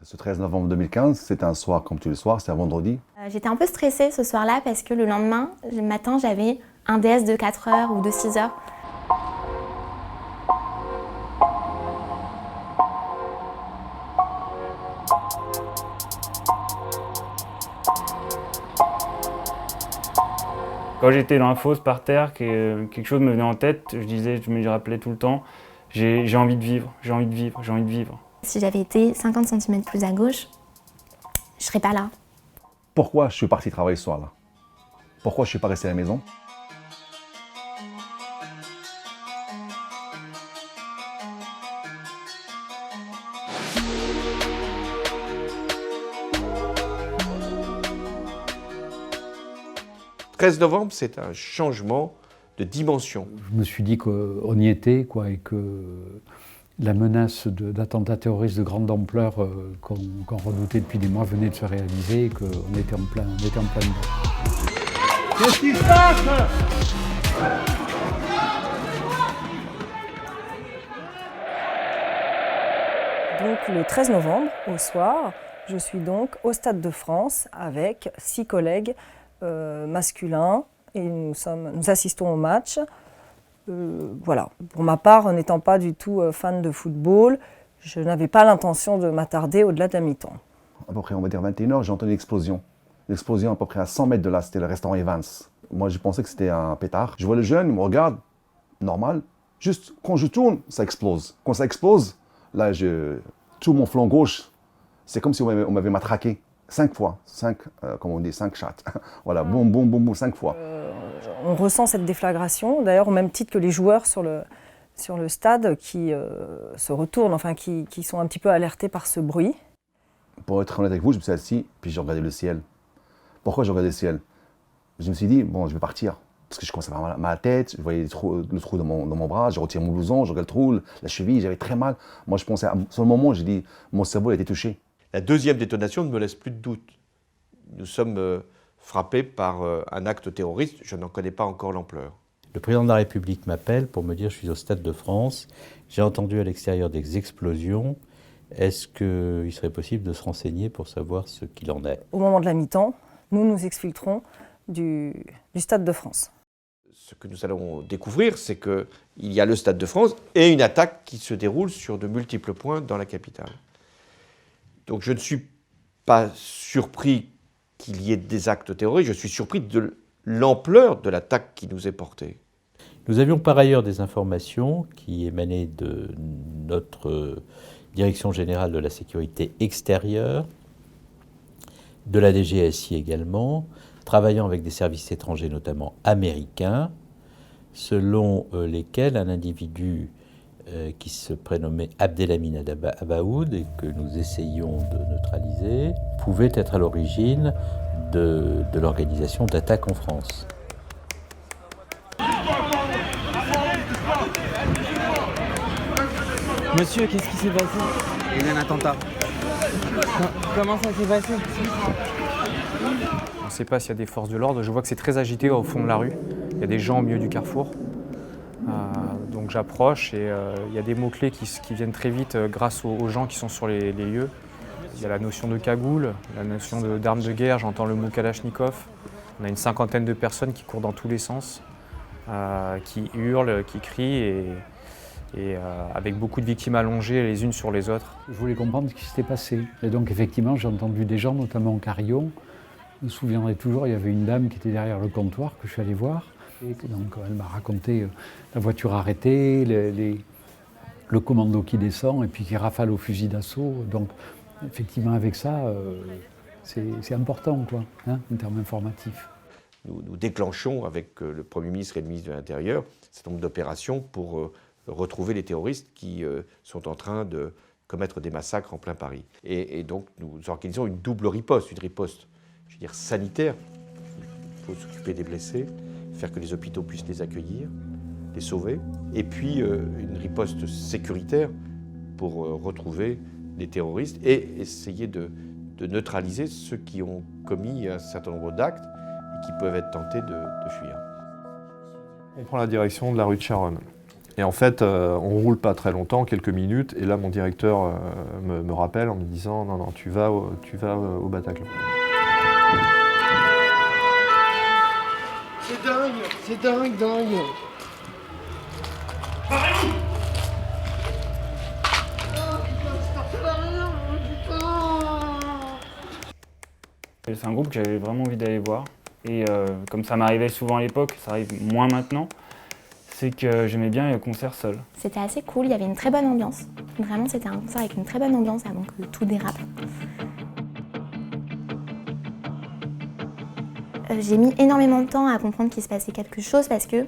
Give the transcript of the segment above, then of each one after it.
Ce 13 novembre 2015, c'était un soir comme tous les soirs, c'était un vendredi. J'étais un peu stressée ce soir-là parce que le lendemain, le matin, j'avais un DS de 4 heures ou de 6 heures. Quand j'étais dans la fosse par terre, quelque chose me venait en tête, je me rappelais tout le temps, j'ai envie de vivre, j'ai envie de vivre, j'ai envie de vivre. Si j'avais été 50 cm plus à gauche, je serais pas là. Pourquoi je suis parti travailler ce soir-là? Pourquoi je ne suis pas resté à la maison? Le 13 novembre, c'est un changement de dimension. Je me suis dit qu'on y était, quoi, et que la menace d'attentats terroristes de grande ampleur qu'on redoutait depuis des mois venait de se réaliser et qu'on était en plein dedans. Qu'est-ce qui se passe? Donc le 13 novembre, au soir, je suis donc au Stade de France avec 6 collègues masculins et nous assistons au match. Voilà. Pour ma part, n'étant pas du tout fan de football, je n'avais pas l'intention de m'attarder au-delà de la mi-temps. À peu près, on va dire 21h, j'ai entendu une explosion. Une explosion à peu près à 100 mètres de là, c'était le restaurant Evans. Moi, je pensais que c'était un pétard. Je vois le jeune, il me regarde, normal. Juste, quand je tourne, ça explose. Quand ça explose, là, tout mon flanc gauche, c'est comme si on m'avait matraqué. 5 fois, 5 chattes. Voilà, boum, boum, boum, boum, 5 fois. On ressent cette déflagration, d'ailleurs au même titre que les joueurs sur le stade qui se retournent, enfin qui sont un petit peu alertés par ce bruit. Pour être honnête avec vous, je me suis assis, puis j'ai regardé le ciel. Pourquoi j'ai regardé le ciel? Je me suis dit, bon, je vais partir. Parce que je commençais à avoir mal à la tête, je voyais le trou dans mon bras, j'ai retiré mon blouson, je regarde le trou, la cheville, j'avais très mal. Moi, je pensais, sur le moment, j'ai dit, mon cerveau a été touché. La deuxième détonation ne me laisse plus de doute. Nous sommes frappés par un acte terroriste, je n'en connais pas encore l'ampleur. Le président de la République m'appelle pour me dire je suis au Stade de France, j'ai entendu à l'extérieur des explosions, est-ce qu'il serait possible de se renseigner pour savoir ce qu'il en est? Au moment de la mi-temps, nous nous exfiltrons du Stade de France. Ce que nous allons découvrir, c'est qu'il y a le Stade de France et une attaque qui se déroule sur de multiples points dans la capitale. Donc je ne suis pas surpris qu'il y ait des actes terroristes, je suis surpris de l'ampleur de l'attaque qui nous est portée. Nous avions par ailleurs des informations qui émanaient de notre Direction générale de la sécurité extérieure, de la DGSI également, travaillant avec des services étrangers, notamment américains, selon lesquels un individu qui se prénommait Abdelhamid Abaoud et que nous essayions de neutraliser, pouvait être à l'origine de l'organisation d'attaques en France. Monsieur, qu'est-ce qui s'est passé? Il y a eu un attentat. Comment ça s'est passé? On ne sait pas s'il y a des forces de l'ordre, je vois que c'est très agité au fond de la rue. Il y a des gens au milieu du carrefour. Donc j'approche et il y a des mots-clés qui viennent très vite grâce aux gens qui sont sur les lieux. Il y a la notion de cagoule, la notion d'arme de guerre, j'entends le mot Kalachnikov. On a une 50aine de personnes qui courent dans tous les sens, qui hurlent, qui crient et avec beaucoup de victimes allongées les unes sur les autres. Je voulais comprendre ce qui s'était passé. Et donc effectivement, j'ai entendu des gens, notamment en carillon. Je me souviendrai toujours, il y avait une dame qui était derrière le comptoir que je suis allé voir. Et donc elle m'a raconté la voiture arrêtée, le commando qui descend et puis qui rafale au fusil d'assaut. Donc effectivement avec ça, c'est important quoi, hein, en termes informatifs. Nous déclenchons avec le Premier ministre et le ministre de l'Intérieur un certain nombre d'opérations pour retrouver les terroristes qui sont en train de commettre des massacres en plein Paris. Et donc nous organisons une double riposte, une riposte, je veux dire, sanitaire. Il faut s'occuper des blessés, faire que les hôpitaux puissent les accueillir, les sauver, et puis une riposte sécuritaire pour retrouver les terroristes et essayer de neutraliser ceux qui ont commis un certain nombre d'actes et qui peuvent être tentés de fuir. On prend la direction de la rue de Charonne. Et en fait, on ne roule pas très longtemps, quelques minutes, et là mon directeur me rappelle en me disant « Non, non, tu vas au Bataclan ». C'est dingue. C'est un groupe que j'avais vraiment envie d'aller voir. Et comme ça m'arrivait souvent à l'époque, ça arrive moins maintenant, c'est que j'aimais bien les concerts seuls. C'était assez cool, il y avait une très bonne ambiance. Vraiment, c'était un concert avec une très bonne ambiance avant que tout dérape. J'ai mis énormément de temps à comprendre qu'il se passait quelque chose parce que,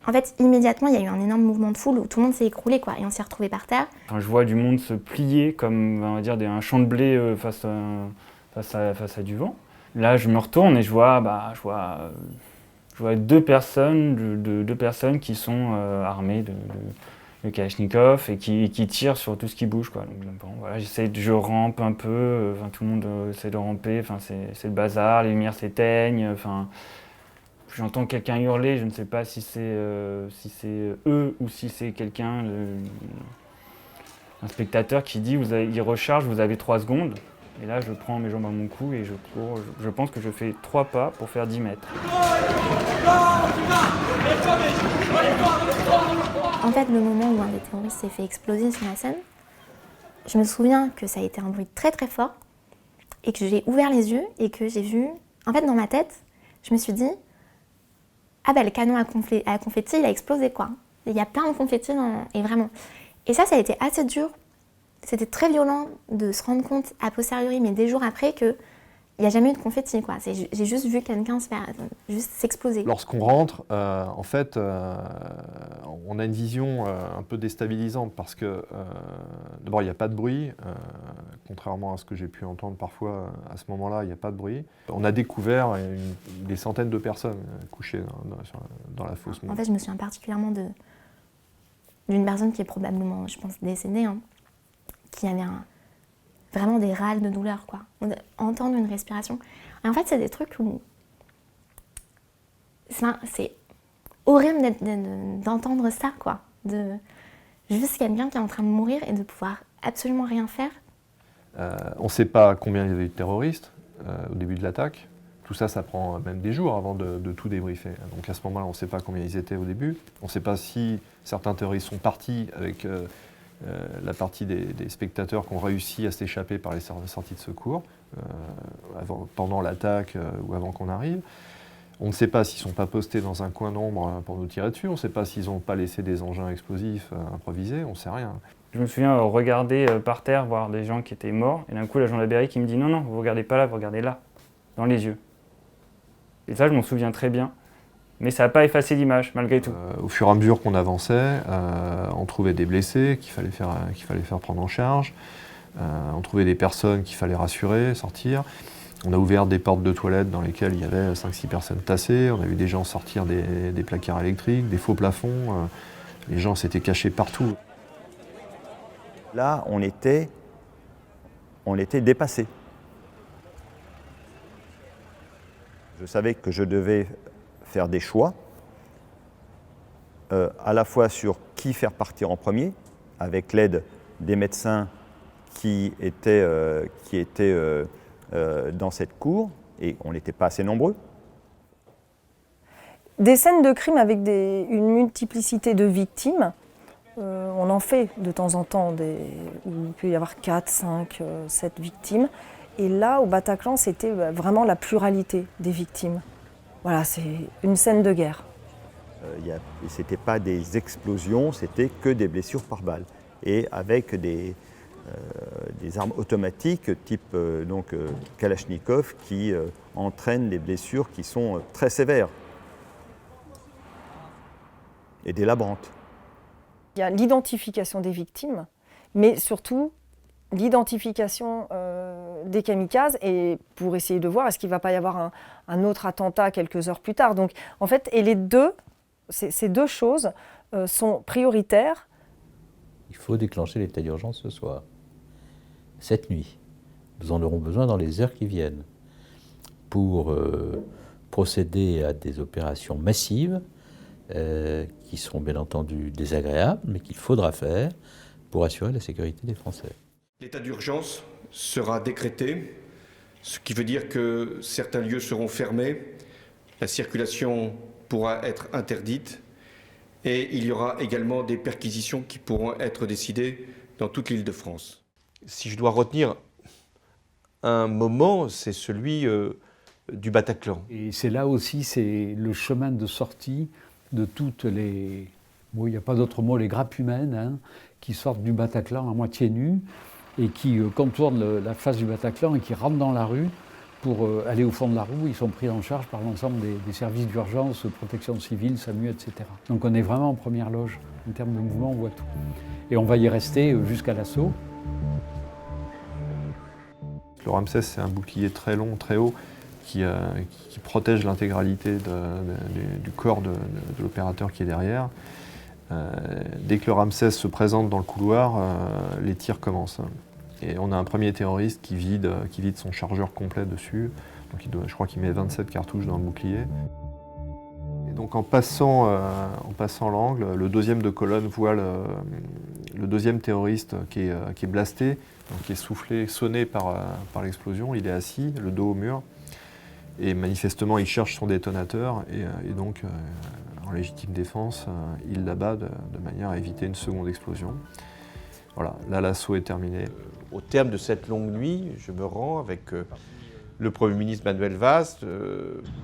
en fait, immédiatement, il y a eu un énorme mouvement de foule où tout le monde s'est écroulé, quoi, et on s'est retrouvés par terre. Quand je vois du monde se plier comme, on va dire, un champ de blé face à du vent. Là, je me retourne et je vois deux personnes qui sont armées de Kalachnikov et qui tirent sur tout ce qui bouge, quoi. Donc, bon, voilà, je rampe un peu, tout le monde essaie de ramper, c'est le bazar, les lumières s'éteignent, j'entends quelqu'un hurler, je ne sais pas si c'est eux ou si c'est quelqu'un, un spectateur qui dit il recharge, vous avez 3 secondes. Et là, je prends mes jambes à mon cou et je cours. Je pense que je fais 3 pas pour faire 10 mètres. En fait, le moment où un des terroristes s'est fait exploser sur la scène, je me souviens que ça a été un bruit très très fort et que j'ai ouvert les yeux et que j'ai vu... En fait, dans ma tête, je me suis dit « Ah ben, le canon à confetti, il a explosé, quoi. Il y a plein de confettis Et vraiment... Et ça a été assez dur. C'était très violent de se rendre compte a posteriori, mais des jours après, qu'il n'y a jamais eu de confetti, quoi. J'ai juste vu quelqu'un juste s'exploser. Lorsqu'on rentre, en fait, on a une vision un peu déstabilisante parce que, d'abord, il n'y a pas de bruit, contrairement à ce que j'ai pu entendre parfois à ce moment-là, il n'y a pas de bruit. On a découvert des centaines de personnes couchées dans la fosse. En fait, je me souviens particulièrement d'une personne qui est probablement, je pense, décédée, hein, qui avait vraiment des râles de douleur, quoi. Entendre une respiration. Et en fait, c'est des trucs où... C'est horrible d'entendre ça, quoi. Juste quelqu'un qui est en train de mourir et de pouvoir absolument rien faire. On ne sait pas combien il y avait eu de terroristes au début de l'attaque. Tout ça, ça prend même des jours avant de tout débriefer. Donc à ce moment-là, on ne sait pas combien ils étaient au début. On ne sait pas si certains terroristes sont partis avec... la partie des spectateurs qui ont réussi à s'échapper par les sorties de secours pendant l'attaque ou avant qu'on arrive. On ne sait pas s'ils ne sont pas postés dans un coin d'ombre pour nous tirer dessus. On ne sait pas s'ils n'ont pas laissé des engins explosifs improvisés. On ne sait rien. Je me souviens regarder par terre, voir des gens qui étaient morts. Et d'un coup, l'agent Laberry qui me dit « Non, non, vous ne regardez pas là, vous regardez là, dans les yeux. » Et ça, je m'en souviens très bien. Mais ça n'a pas effacé l'image, malgré tout. Au fur et à mesure qu'on avançait, on trouvait des blessés qu'il fallait faire prendre en charge. On trouvait des personnes qu'il fallait rassurer, sortir. On a ouvert des portes de toilettes dans lesquelles il y avait 5-6 personnes tassées. On a vu des gens sortir des placards électriques, des faux plafonds. Les gens s'étaient cachés partout. Là, on était dépassés. Je savais que je devais faire des choix, à la fois sur qui faire partir en premier, avec l'aide des médecins qui étaient dans cette cour, et on n'était pas assez nombreux. Des scènes de crime avec une multiplicité de victimes, on en fait de temps en temps, où il peut y avoir 4, 5, 7 victimes. Et là, au Bataclan, c'était vraiment la pluralité des victimes. Voilà, c'est une scène de guerre. Ce n'était pas des explosions, c'était que des blessures par balle. Et avec des armes automatiques type Kalachnikov qui entraînent des blessures qui sont très sévères et délabrantes. Il y a l'identification des victimes, mais surtout l'identification des kamikazes et pour essayer de voir est-ce qu'il ne va pas y avoir un autre attentat quelques heures plus tard. Donc, en fait, et ces deux choses sont prioritaires. Il faut déclencher l'état d'urgence ce soir, cette nuit. Nous en aurons besoin dans les heures qui viennent pour procéder à des opérations massives qui seront bien entendu désagréables, mais qu'il faudra faire pour assurer la sécurité des Français. L'état d'urgence sera décrété, ce qui veut dire que certains lieux seront fermés, la circulation pourra être interdite et il y aura également des perquisitions qui pourront être décidées dans toute l'Île-de-France. Si je dois retenir un moment, c'est celui du Bataclan. Et c'est là aussi, c'est le chemin de sortie de toutes les... Bon, il n'y a pas d'autre mot, les grappes humaines, hein, qui sortent du Bataclan à moitié nues et qui contournent la face du Bataclan et qui rentrent dans la rue pour aller au fond de la rue. Ils sont pris en charge par l'ensemble des services d'urgence, protection civile, SAMU, etc. Donc on est vraiment en première loge. En termes de mouvement, on voit tout. Et on va y rester jusqu'à l'assaut. Le Ramsès, c'est un bouclier très long, très haut, qui protège l'intégralité du corps de l'opérateur qui est derrière. Dès que le Ramsès se présente dans le couloir, les tirs commencent. Et on a un premier terroriste qui vide son chargeur complet dessus. Donc je crois qu'il met 27 cartouches dans le bouclier. Et donc en passant l'angle, le deuxième de colonne voit le deuxième terroriste qui est blasté, donc qui est soufflé, sonné par l'explosion. Il est assis, le dos au mur. Et manifestement, il cherche son détonateur. Et donc, en légitime défense, il l'abat de manière à éviter une seconde explosion. Voilà, là l'assaut est terminé. Au terme de cette longue nuit, je me rends avec le Premier ministre Manuel Valls,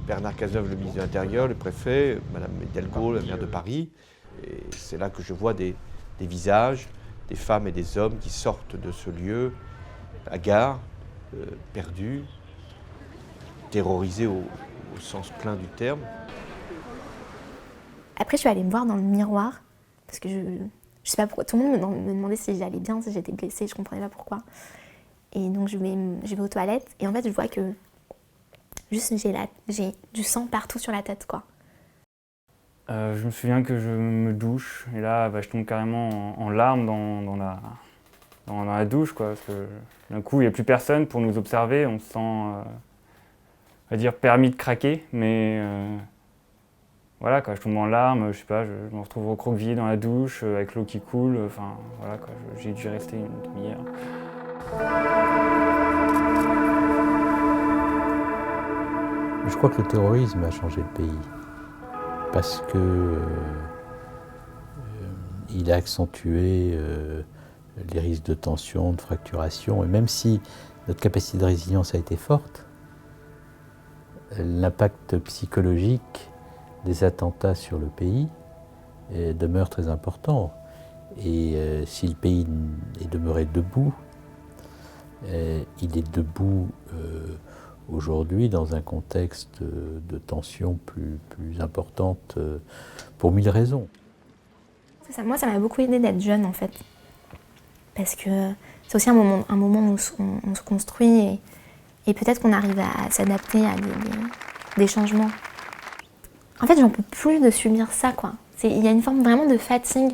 Bernard Cazeneuve, le ministre de l'Intérieur, le préfet, Madame Hidalgo, la maire de Paris. Et c'est là que je vois des visages, des femmes et des hommes qui sortent de ce lieu, hagards, perdus, terrorisés au sens plein du terme. Après, je suis allée me voir dans le miroir, parce que je sais pas pourquoi, tout le monde me demandait si j'allais bien, si j'étais blessée, je comprenais pas pourquoi. Et donc je vais aux toilettes, et en fait je vois que juste j'ai du sang partout sur la tête, quoi. Je me souviens que je me douche, et là je tombe carrément en larmes dans la douche, quoi, parce que d'un coup il n'y a plus personne pour nous observer, on se sent, on va dire, permis de craquer, mais voilà, quoi, je tombe en larmes, je sais pas, je me retrouve recroquevillé dans la douche, avec l'eau qui coule, enfin voilà, quoi, j'ai dû rester une demi-heure. Je crois que le terrorisme a changé le pays, parce que il a accentué les risques de tension, de fracturation, et même si notre capacité de résilience a été forte, l'impact psychologique des attentats sur le pays demeure très important. Et si le pays est demeuré debout, il est debout aujourd'hui dans un contexte de tension plus importante pour 1000 raisons. Moi, ça m'a beaucoup aidé d'être jeune, en fait. Parce que c'est aussi un moment où on se construit et peut-être qu'on arrive à s'adapter à des changements. En fait, j'en peux plus de subir ça, quoi. Il y a une forme vraiment de fatigue.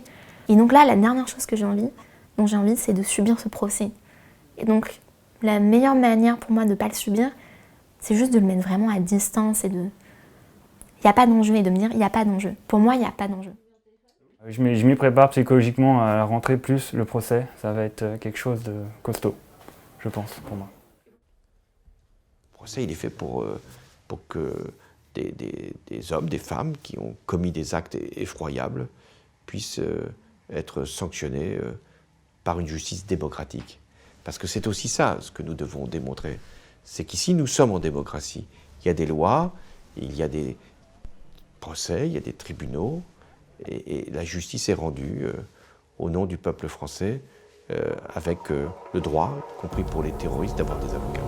Et donc là, la dernière chose que j'ai envie, c'est de subir ce procès. Et donc, la meilleure manière pour moi de ne pas le subir, c'est juste de le mettre vraiment à distance et de... Il n'y a pas d'enjeu et de me dire, il n'y a pas d'enjeu. Pour moi, il n'y a pas d'enjeu. Je m'y prépare psychologiquement à la rentrée, plus le procès. Ça va être quelque chose de costaud, je pense, pour moi. Le procès, il est fait pour que des hommes, des femmes qui ont commis des actes effroyables puissent être sanctionnés par une justice démocratique. Parce que c'est aussi ça ce que nous devons démontrer. C'est qu'ici, nous sommes en démocratie. Il y a des lois, il y a des procès, il y a des tribunaux, et la justice est rendue au nom du peuple français, avec le droit, compris pour les terroristes, d'avoir des avocats.